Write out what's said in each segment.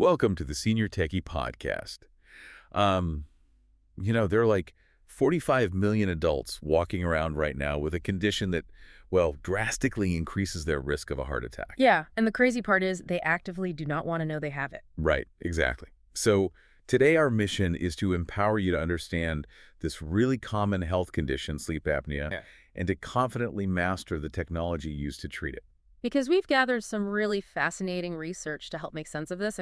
Welcome to the Senior Techie Podcast. There are like 45 million adults walking around right now with a condition that, well, drastically increases their risk of a heart attack. Yeah, and the crazy part is they actively do not want to know they have it. Right, exactly. So today our mission is to empower you to understand this really common health condition, sleep apnea, and to confidently master the technology used to treat it. Because we've gathered some really fascinating research to help make sense of this.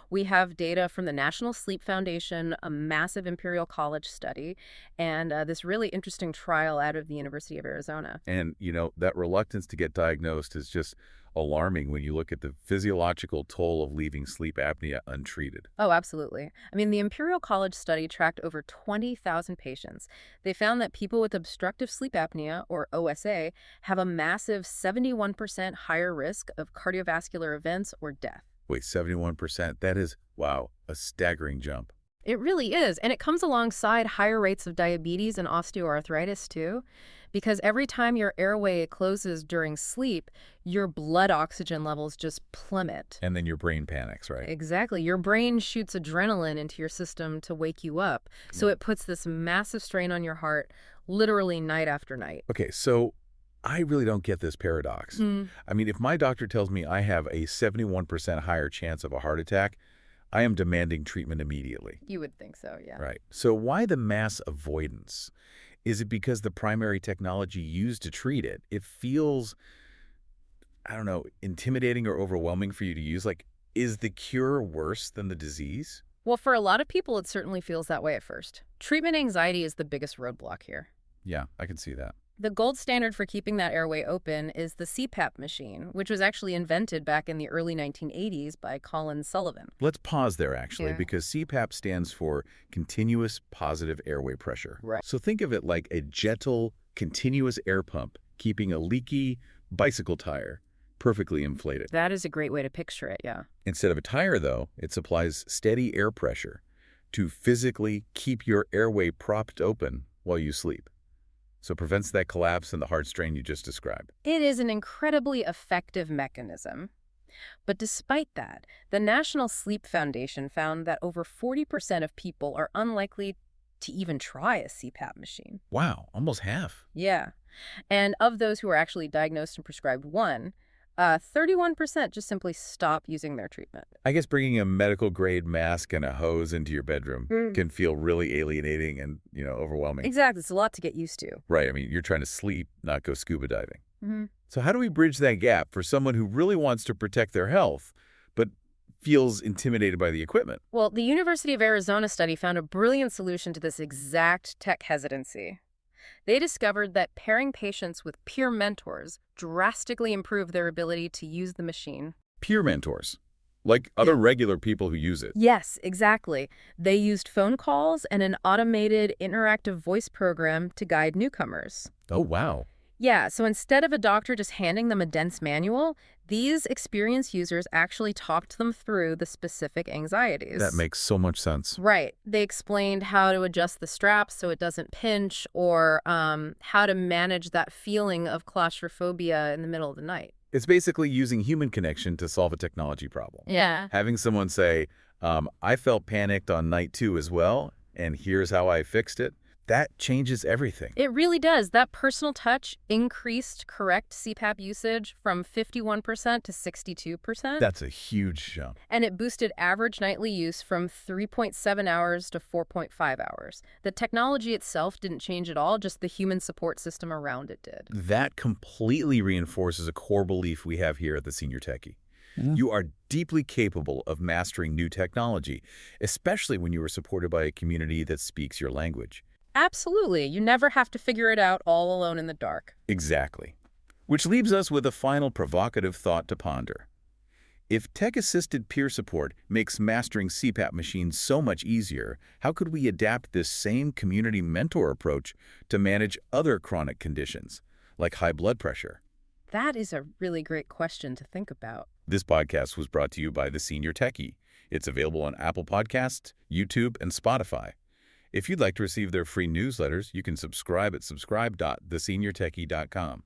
We have data from the National Sleep Foundation, a massive Imperial College study, and this really interesting trial out of the University of Arizona. And, that reluctance to get diagnosed is just alarming when you look at the physiological toll of leaving sleep apnea untreated. Oh, absolutely. The Imperial College study tracked over 20,000 patients. They found that people with obstructive sleep apnea, or OSA, have a massive 71% higher risk of cardiovascular events or death. Wait, 71%? That is, wow, a staggering jump. It really is, and it comes alongside higher rates of diabetes and osteoarthritis too, because every time your airway closes during sleep, your blood oxygen levels just plummet. And then your brain panics, right? Exactly. Your brain shoots adrenaline into your system to wake you up, so it puts this massive strain on your heart literally night after night. Okay, so I really don't get this paradox. If my doctor tells me I have a 71% higher chance of a heart attack, I am demanding treatment immediately. You would think so, yeah. Right. So why the mass avoidance? Is it because the primary technology used to treat it, it feels, intimidating or overwhelming for you to use? Like, is the cure worse than the disease? Well, for a lot of people, it certainly feels that way at first. Treatment anxiety is the biggest roadblock here. Yeah, I can see that. The gold standard for keeping that airway open is the CPAP machine, which was actually invented back in the early 1980s by Colin Sullivan. Let's pause there, actually, Yeah. because CPAP stands for Continuous Positive Airway Pressure. Right. So think of it like a gentle, continuous air pump keeping a leaky bicycle tire perfectly inflated. That is a great way to picture it, yeah. Instead of a tire, though, it supplies steady air pressure to physically keep your airway propped open while you sleep. So it prevents that collapse and the heart strain you just described. It is an incredibly effective mechanism. But despite that, the National Sleep Foundation found that over 40% of people are unlikely to even try a CPAP machine. Wow, almost half. Yeah. And of those who are actually diagnosed and prescribed one, 31% just simply stop using their treatment. I guess bringing a medical-grade mask and a hose into your bedroom can feel really alienating and, overwhelming. Exactly. It's a lot to get used to. Right. You're trying to sleep, not go scuba diving. So how do we bridge that gap for someone who really wants to protect their health, but feels intimidated by the equipment? Well, the University of Arizona study found a brilliant solution to this exact tech hesitancy. They discovered that pairing patients with peer mentors drastically improved their ability to use the machine. Peer mentors, like other regular people who use it. Yes, exactly. They used phone calls and an automated interactive voice program to guide newcomers. Oh, wow. Yeah, so instead of a doctor just handing them a dense manual, these experienced users actually talked them through the specific anxieties. That makes so much sense. Right. They explained how to adjust the straps so it doesn't pinch, or how to manage that feeling of claustrophobia in the middle of the night. It's basically using human connection to solve a technology problem. Yeah. Having someone say, I felt panicked on night 2 as well, and here's how I fixed it. That changes everything. It really does. That personal touch increased correct CPAP usage from 51% to 62%. That's a huge jump. And it boosted average nightly use from 3.7 hours to 4.5 hours. The technology itself didn't change at all, just the human support system around it did. That completely reinforces a core belief we have here at the Senior Techie. You are deeply capable of mastering new technology, especially when you are supported by a community that speaks your language. Absolutely. You never have to figure it out all alone in the dark. Exactly. Which leaves us with a final provocative thought to ponder. If tech-assisted peer support makes mastering CPAP machines so much easier, how could we adapt this same community mentor approach to manage other chronic conditions, like high blood pressure? That is a really great question to think about. This podcast was brought to you by the Senior Techie. It's available on Apple Podcasts, YouTube, and Spotify. If you'd like to receive their free newsletters, you can subscribe at subscribe.theseniortechie.com.